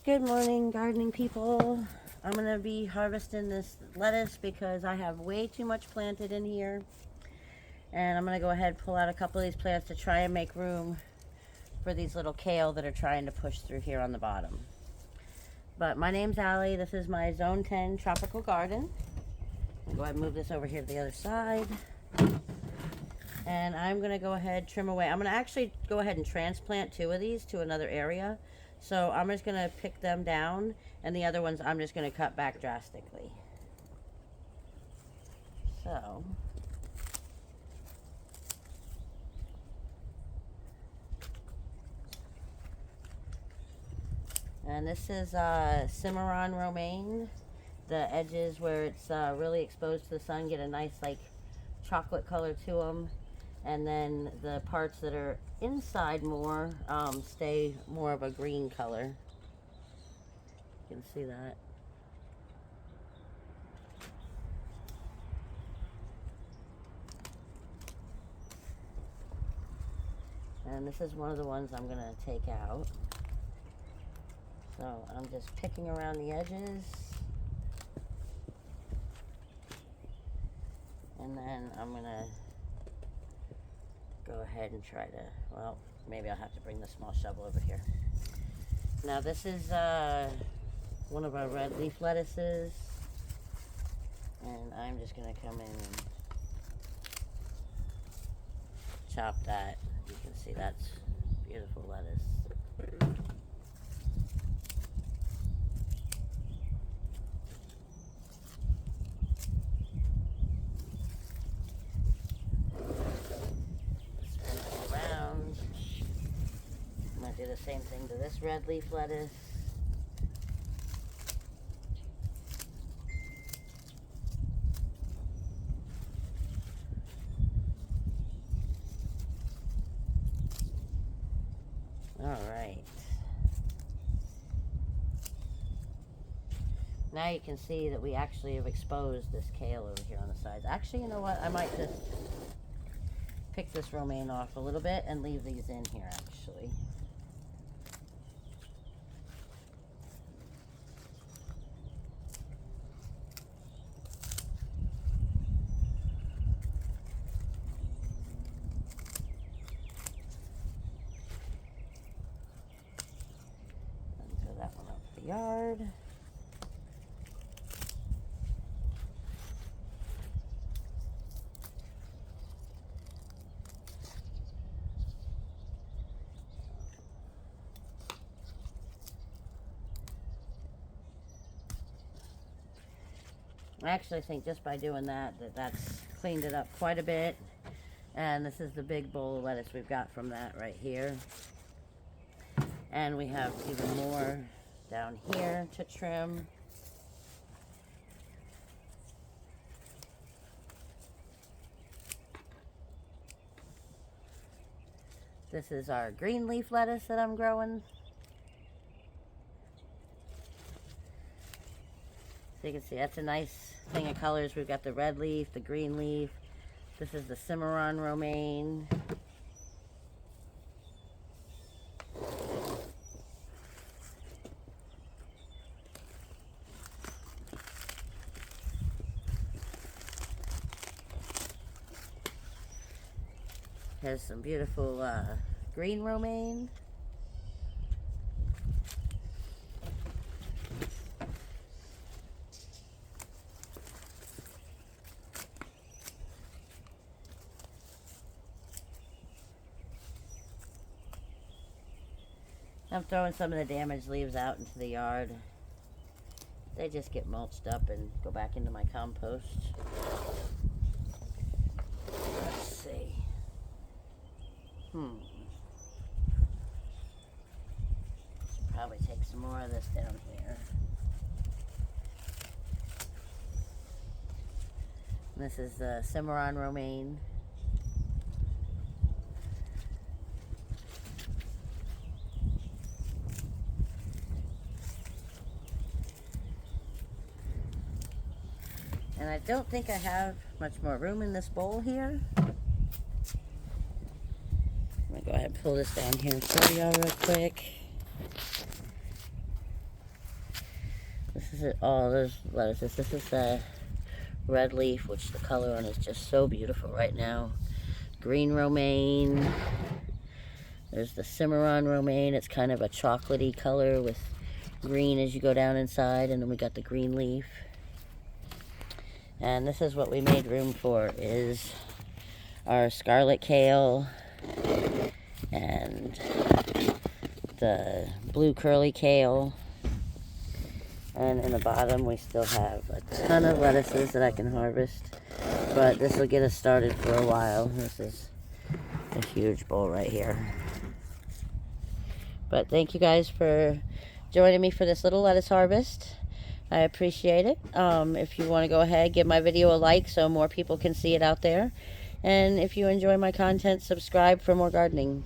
Good morning, gardening people. I'm going to be harvesting this lettuce because I have way too much planted in here. And I'm going to go ahead and pull out a couple of these plants to try and make room for these little kale that are trying to push through here on the bottom. But my name's Allie. This is my Zone 10 tropical garden. I'll go ahead and move this over here to the other side. And I'm going to go ahead and trim away. I'm going to actually go ahead and transplant 2 of these to another area. So I'm just going to pick them down, and the other ones I'm just going to cut back drastically. So, and this is Cimarron romaine. The edges where it's really exposed to the sun get a nice like chocolate color to them. And then the parts that are inside more stay more of a green color. You can see that. And this is one of the ones I'm going to take out. So I'm just picking around the edges. And then I'm going to go ahead and try to, well, maybe I'll have to bring the small shovel over here. Now this is one of our red leaf lettuces, and I'm just going to come in and chop that. You can see that's beautiful lettuce. Do the same thing to this red leaf lettuce. All right. Now you can see that we actually have exposed this kale over here on the sides. Actually, you know what? I might just pick this romaine off a little bit and leave these in here actually. Yard. I actually think just by doing that's cleaned it up quite a bit. And this is the big bowl of lettuce we've got from that right here. And we have even more down here to trim. This is our green leaf lettuce that I'm growing. So you can see that's a nice thing of colors. We've got the red leaf, the green leaf. This is the Cimarron romaine. Has some beautiful green romaine. I'm throwing some of the damaged leaves out into the yard. They just get mulched up and go back into my compost. Let's see. Probably take some more of this down here. This is the Cimarron romaine. And I don't think I have much more room in this bowl here. I'm gonna go ahead and pull this down here and show y'all real quick. This is all those lettuces. This is the red leaf, which the color on is just so beautiful right now. Green romaine. There's the Cimarron romaine. It's kind of a chocolatey color with green as you go down inside, and then we got the green leaf. And this is what we made room for, is our scarlet kale and the blue curly kale. And in the bottom we still have a ton of lettuces that I can harvest, but this will get us started for a while. This is a huge bowl right here. But thank you guys for joining me for this little lettuce harvest. I appreciate it. If you want to go ahead, give my video a like so more people can see it out there. And if you enjoy my content, subscribe for more gardening.